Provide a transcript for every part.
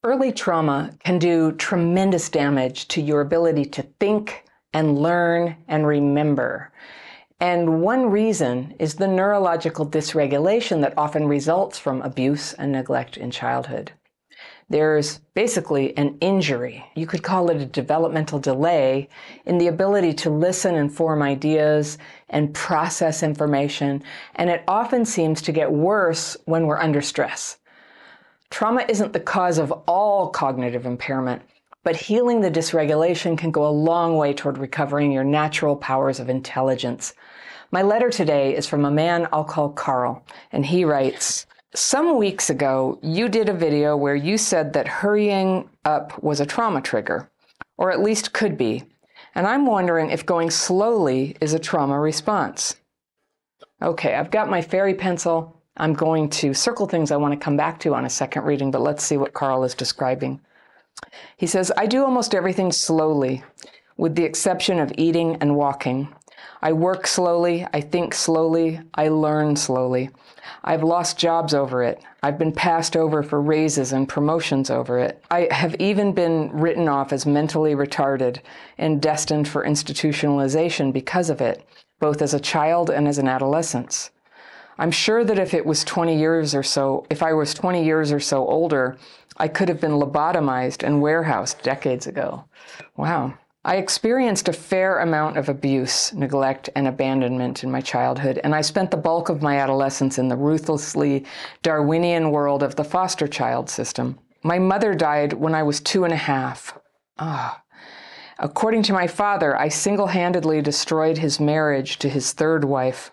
Early trauma can do tremendous damage to your ability to think and learn and remember. And one reason is the neurological dysregulation that often results from abuse and neglect in childhood. There's basically an injury, you could call it a developmental delay, in the ability to listen and form ideas and process information, and it often seems to get worse when we're under stress. Trauma isn't the cause of all cognitive impairment, but healing the dysregulation can go a long way toward recovering your natural powers of intelligence. My letter today is from a man I'll call Carl, and he writes, "Some weeks ago, you did a video where you said that hurrying up was a trauma trigger, or at least could be, and I'm wondering if going slowly is a trauma response." Okay, I've got my fairy pencil. I'm going to circle things I want to come back to on a second reading, but let's see what Carl is describing. He says, "I do almost everything slowly, with the exception of eating and walking. I work slowly, I think slowly, I learn slowly. I've lost jobs over it. I've been passed over for raises and promotions over it. I have even been written off as mentally retarded and destined for institutionalization because of it, both as a child and as an adolescent. I'm sure that if I was 20 years or so older, I could have been lobotomized and warehoused decades ago." Wow. "I experienced a fair amount of abuse, neglect, and abandonment in my childhood, and I spent the bulk of my adolescence in the ruthlessly Darwinian world of the foster child system. My mother died when I was 2.5. According to my father, I single-handedly destroyed his marriage to his third wife,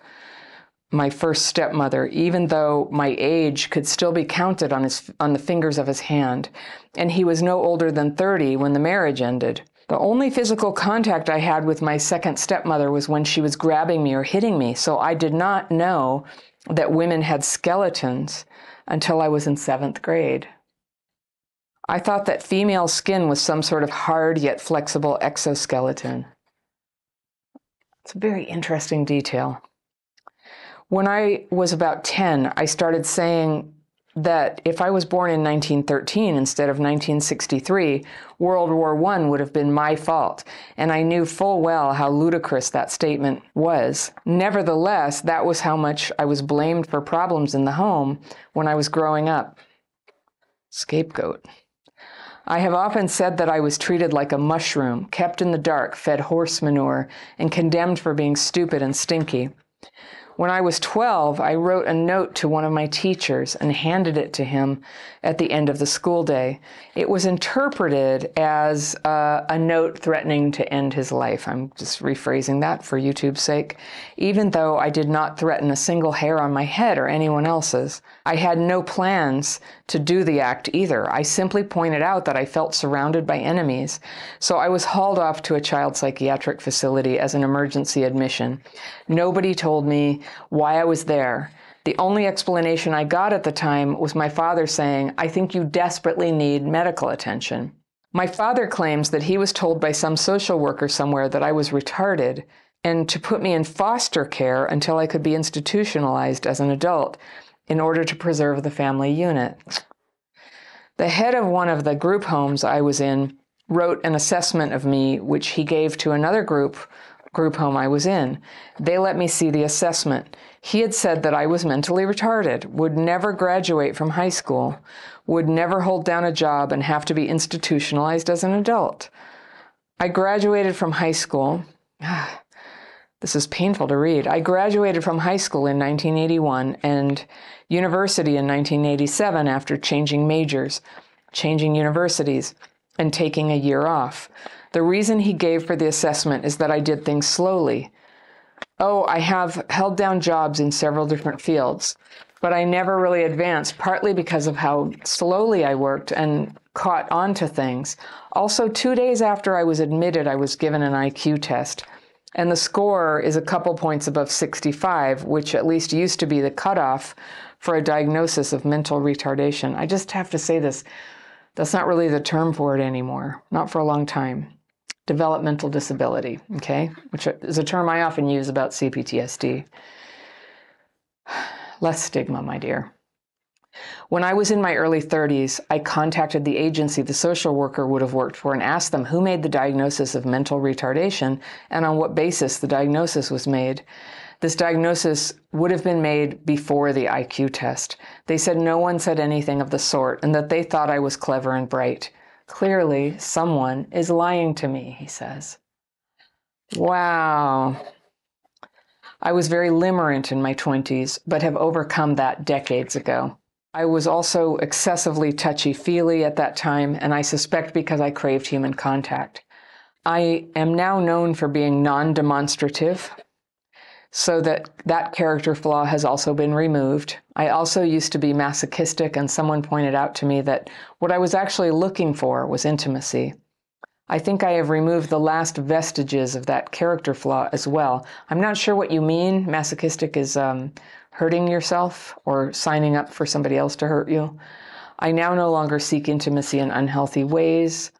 my first stepmother, even though my age could still be counted on the fingers of his hand, and he was no older than 30 when the marriage ended. The only physical contact I had with my second stepmother was when she was grabbing me or hitting me, so I did not know that women had skeletons until I was in 7th grade. I thought that female skin was some sort of hard yet flexible exoskeleton." It's a very interesting detail. "When I was about 10, I started saying that if I was born in 1913 instead of 1963, World War I would have been my fault, and I knew full well how ludicrous that statement was. Nevertheless, that was how much I was blamed for problems in the home when I was growing up." Scapegoat. "I have often said that I was treated like a mushroom, kept in the dark, fed horse manure, and condemned for being stupid and stinky. When I was 12, I wrote a note to one of my teachers and handed it to him at the end of the school day. It was interpreted as a note threatening to end his life. I'm just rephrasing that for YouTube's sake. Even though I did not threaten a single hair on my head or anyone else's. I had no plans to do the act either. I simply pointed out that I felt surrounded by enemies. So I was hauled off to a child psychiatric facility as an emergency admission. Nobody told me why I was there. The only explanation I got at the time was my father saying, 'I think you desperately need medical attention.' My father claims that he was told by some social worker somewhere that I was retarded and to put me in foster care until I could be institutionalized as an adult in order to preserve the family unit. The head of one of the group homes I was in wrote an assessment of me, which he gave to another group home I was in. They let me see the assessment. He had said that I was mentally retarded, would never graduate from high school, would never hold down a job, and have to be institutionalized as an adult. I graduated from high school. This is painful to read. I graduated from high school in 1981 and university in 1987 after changing majors, changing universities, and taking a year off. The reason he gave for the assessment is that I did things slowly. Oh, I have held down jobs in several different fields, but I never really advanced, partly because of how slowly I worked and caught on to things. Also, 2 days after I was admitted, I was given an IQ test, and the score is a couple points above 65, which at least used to be the cutoff for a diagnosis of mental retardation. I just have to say this. That's not really the term for it anymore, not for a long time. Developmental disability, okay, which is a term I often use about CPTSD. Less stigma, my dear. When I was in my early 30s, I contacted the agency the social worker would have worked for and asked them who made the diagnosis of mental retardation and on what basis the diagnosis was made. This diagnosis would have been made before the IQ test. They said no one said anything of the sort and that they thought I was clever and bright. Clearly, someone is lying to me, he says. Wow. I was very limerent in my 20s, but have overcome that decades ago. I was also excessively touchy-feely at that time, and I suspect because I craved human contact. I am now known for being non-demonstrative, so that character flaw has also been removed. I also used to be masochistic, and someone pointed out to me that what I was actually looking for was intimacy. I think I have removed the last vestiges of that character flaw as well. I'm not sure what you mean. Masochistic is hurting yourself or signing up for somebody else to hurt you. I now no longer seek intimacy in unhealthy ways,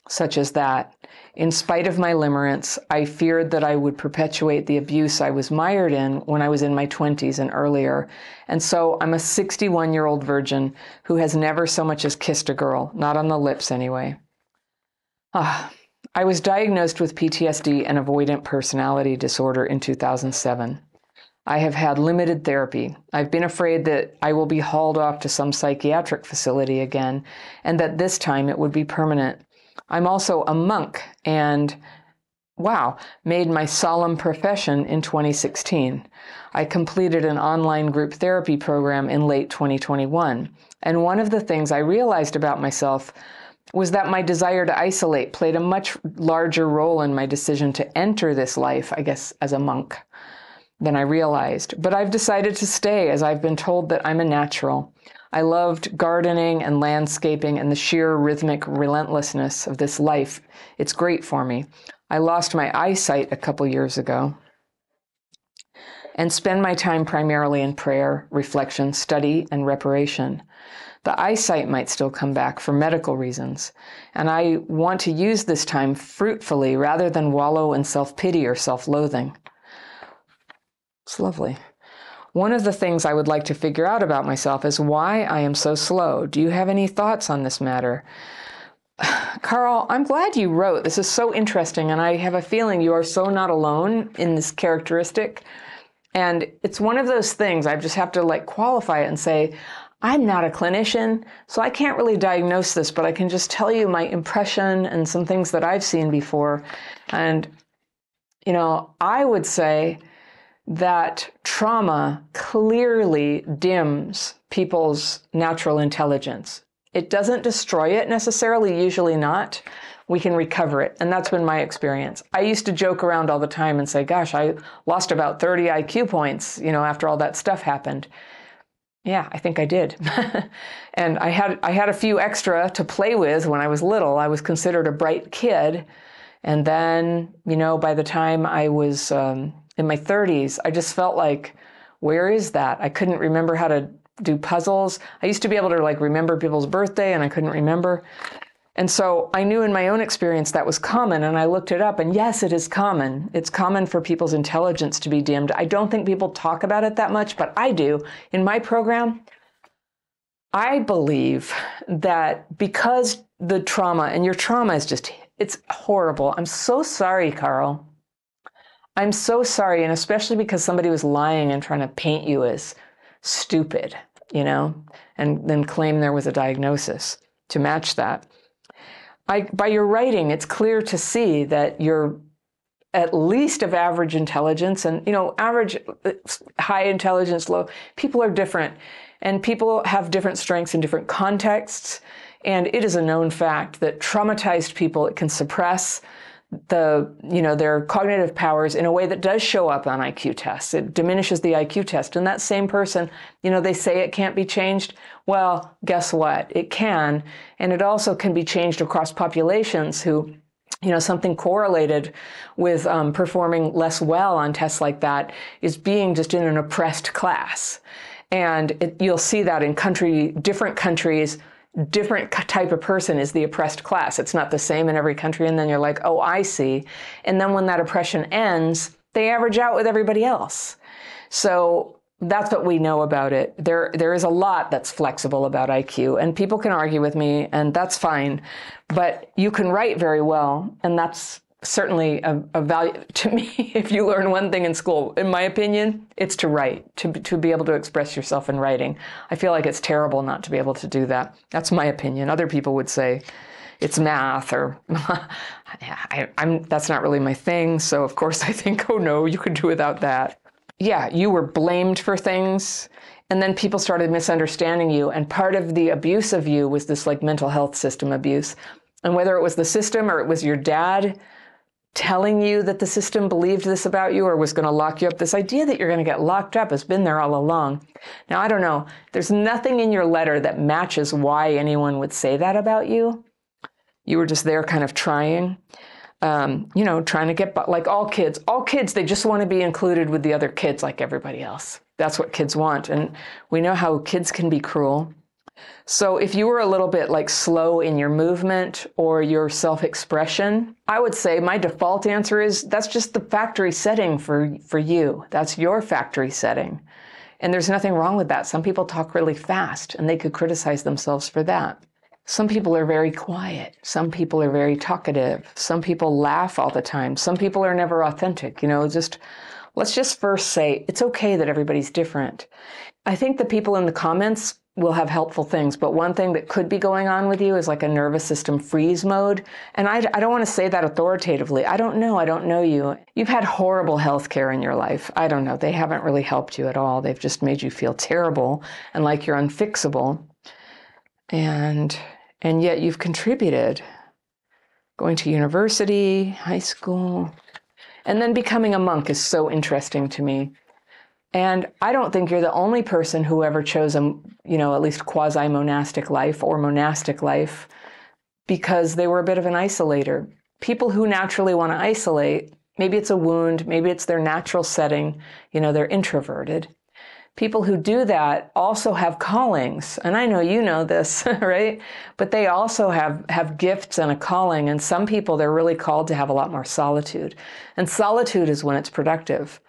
such as that. In spite of my limerence, I feared that I would perpetuate the abuse I was mired in when I was in my 20s and earlier. And so I'm a 61-year-old virgin who has never so much as kissed a girl, not on the lips anyway. I was diagnosed with PTSD and avoidant personality disorder in 2007. I have had limited therapy. I've been afraid that I will be hauled off to some psychiatric facility again, and that this time it would be permanent. I'm also a monk and, made my solemn profession in 2016. I completed an online group therapy program in late 2021. And one of the things I realized about myself was that my desire to isolate played a much larger role in my decision to enter this life, I guess, as a monk, than I realized. But I've decided to stay, as I've been told that I'm a natural. I loved gardening and landscaping and the sheer rhythmic relentlessness of this life. It's great for me. I lost my eyesight a couple years ago and spend my time primarily in prayer, reflection, study, and reparation. The eyesight might still come back for medical reasons, and I want to use this time fruitfully rather than wallow in self-pity or self-loathing. It's lovely. One of the things I would like to figure out about myself is why I am so slow. Do you have any thoughts on this matter? Carl, I'm glad you wrote. This is so interesting, and I have a feeling you are so not alone in this characteristic. And it's one of those things I just have to qualify it and say, I'm not a clinician, so I can't really diagnose this, but I can just tell you my impression and some things that I've seen before. And, I would say that trauma clearly dims people's natural intelligence. It doesn't destroy it necessarily, usually not. We can recover it, and that's been my experience. I used to joke around all the time and say, gosh, I lost about 30 IQ points, after all that stuff happened. Yeah, I think I did. And I had a few extra to play with when I was little. I was considered a bright kid. And then, by the time I was in my 30s, I just felt like, where is that? I couldn't remember how to do puzzles. I used to be able to remember people's birthday, and I couldn't remember. And so I knew in my own experience that was common, and I looked it up, and yes, it is common. It's common for people's intelligence to be dimmed. I don't think people talk about it that much, but I do. In my program, I believe that because the trauma, and your trauma is it's horrible. I'm so sorry, Carl. I'm so sorry, and especially because somebody was lying and trying to paint you as stupid, and then claim there was a diagnosis to match that. By your writing, it's clear to see that you're at least of average intelligence, and average, high intelligence, low. People are different, and people have different strengths in different contexts. And it is a known fact that traumatized people, it can suppress their cognitive powers in a way that does show up on IQ tests. It diminishes the IQ test. And that same person, they say it can't be changed. Well, guess what? It can. And it also can be changed across populations who, something correlated with performing less well on tests like that is being just in an oppressed class. And you'll see that in different countries. Different type of person is the oppressed class. It's not the same in every country. And then you're like, oh, I see. And then when that oppression ends, they average out with everybody else. So That's what we know about it. There is a lot that's flexible about IQ, and people can argue with me, and that's fine. But you can write very well, and that's certainly a value to me. If you learn one thing in school, in my opinion, it's to write, to be able to express yourself in writing. I feel like it's terrible not to be able to do that. That's my opinion. Other people would say it's math, or that's not really my thing. So of course I think, oh no, you could do without that. Yeah, you were blamed for things, and then people started misunderstanding you, and part of the abuse of you was this like mental health system abuse. And whether it was the system or it was your dad telling you that the system believed this about you or was going to lock you up, this idea that you're going to get locked up has been there all along. Now, I don't know. There's nothing in your letter that matches why anyone would say that about you. You were just there kind of trying. Trying to get, like all kids, they just want to be included with the other kids like everybody else. That's what kids want. And we know how kids can be cruel. So if you were a little bit like slow in your movement or your self-expression, I would say my default answer is that's just the factory setting for you. That's your factory setting. And there's nothing wrong with that. Some people talk really fast and they could criticize themselves for that. Some people are very quiet. Some people are very talkative. Some people laugh all the time. Some people are never authentic. Let's just first say it's okay that everybody's different. I think the people in the comments will have helpful things, but one thing that could be going on with you is like a nervous system freeze mode. And I don't want to say that authoritatively. I don't know you. You've had horrible health care in your life. I don't know. They haven't really helped you at all. They've just made you feel terrible and like you're unfixable. And yet you've contributed, going to university, high school, and then becoming a monk is so interesting to me. And I don't think you're the only person who ever chose at least quasi-monastic life or monastic life because they were a bit of an isolator. People who naturally want to isolate, maybe it's a wound, maybe it's their natural setting, they're introverted. People who do that also have callings, and I know you know this, right? But they also have gifts and a calling, and some people, they're really called to have a lot more solitude. And solitude is when it's productive.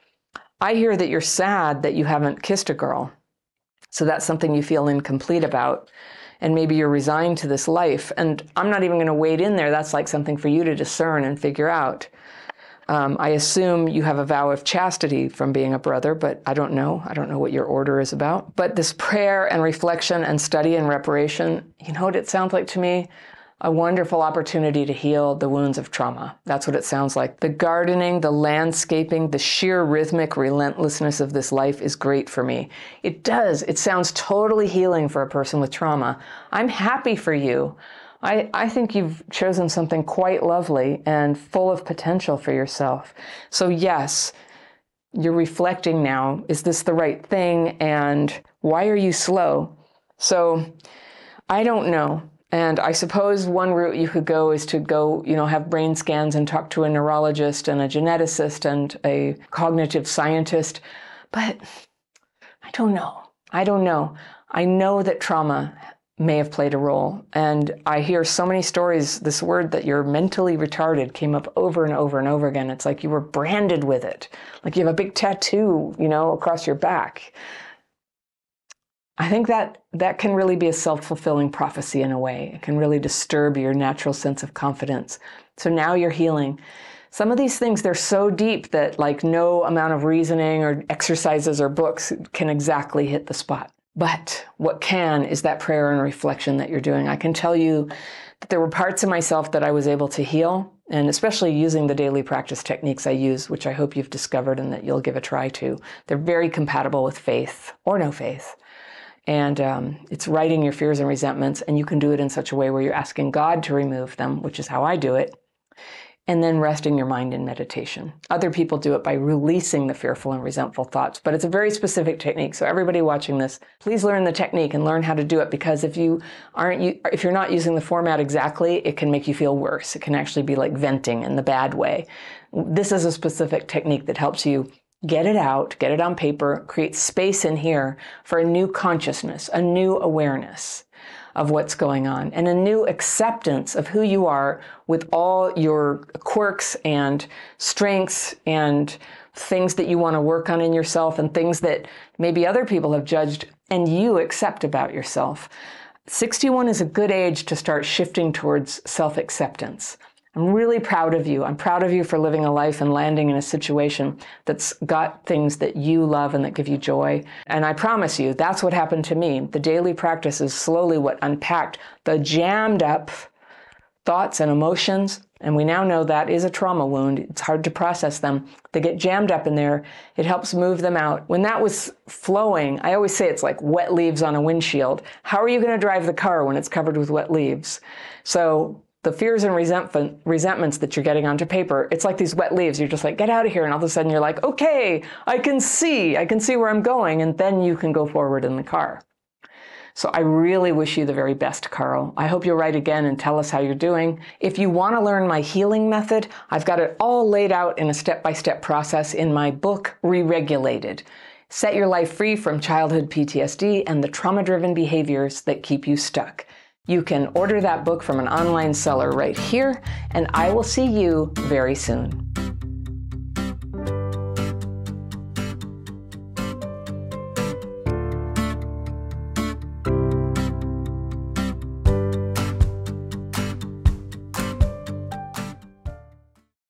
I hear that you're sad that you haven't kissed a girl, so that's something you feel incomplete about, and maybe you're resigned to this life. And I'm not even going to wade in there. That's like something for you to discern and figure out. I assume you have a vow of chastity from being a brother, but I don't know. I don't know what your order is about. But this prayer and reflection and study and reparation, you know what it sounds like to me? A wonderful opportunity to heal the wounds of trauma. That's what it sounds like. The gardening, the landscaping, the sheer rhythmic relentlessness of this life is great for me. It does. It sounds totally healing for a person with trauma. I'm happy for you. I think you've chosen something quite lovely and full of potential for yourself. So yes, you're reflecting now, is this the right thing? And why are you slow? So I don't know. And I suppose one route you could go is to go, have brain scans and talk to a neurologist and a geneticist and a cognitive scientist. But I don't know. I know that trauma may have played a role. And I hear so many stories, this word that you're mentally retarded came up over and over and over again. It's like you were branded with it. Like you have a big tattoo, across your back. I think that can really be a self-fulfilling prophecy in a way. It can really disturb your natural sense of confidence. So now you're healing. Some of these things, they're so deep that like no amount of reasoning or exercises or books can exactly hit the spot. But what can is that prayer and reflection that you're doing. I can tell you that there were parts of myself that I was able to heal, and especially using the daily practice techniques I use, which I hope you've discovered and that you'll give a try to. They're very compatible with faith or no faith. And it's writing your fears and resentments, and you can do it in such a way where you're asking God to remove them, which is how I do it, and then resting your mind in meditation. Other people do it by releasing the fearful and resentful thoughts, but it's a very specific technique. So everybody watching this, please learn the technique and learn how to do it, because if you're not using the format exactly, it can make you feel worse. It can actually be like venting in the bad way. This is a specific technique that helps you get it out, get it on paper, create space in here for a new consciousness, a new awareness of what's going on, and a new acceptance of who you are with all your quirks and strengths and things that you want to work on in yourself and things that maybe other people have judged and you accept about yourself. 61 is a good age to start shifting towards self-acceptance. I'm really proud of you. I'm proud of you for living a life and landing in a situation that's got things that you love and that give you joy. And I promise you, that's what happened to me. The daily practice is slowly what unpacked the jammed up thoughts and emotions. And we now know that is a trauma wound. It's hard to process them. They get jammed up in there. It helps move them out. When that was flowing, I always say it's like wet leaves on a windshield. How are you going to drive the car when it's covered with wet leaves? So the fears and resentments that you're getting onto paper, it's like these wet leaves. You're just like, get out of here. And all of a sudden you're like, okay, I can see where I'm going. And then you can go forward in the car. So I really wish you the very best, Carl. I hope you'll write again and tell us how you're doing. If you want to learn my healing method, I've got it all laid out in a step-by-step process in my book, Re-Regulated. Set your life free from childhood PTSD and the trauma-driven behaviors that keep you stuck. You can order that book from an online seller right here, and I will see you very soon.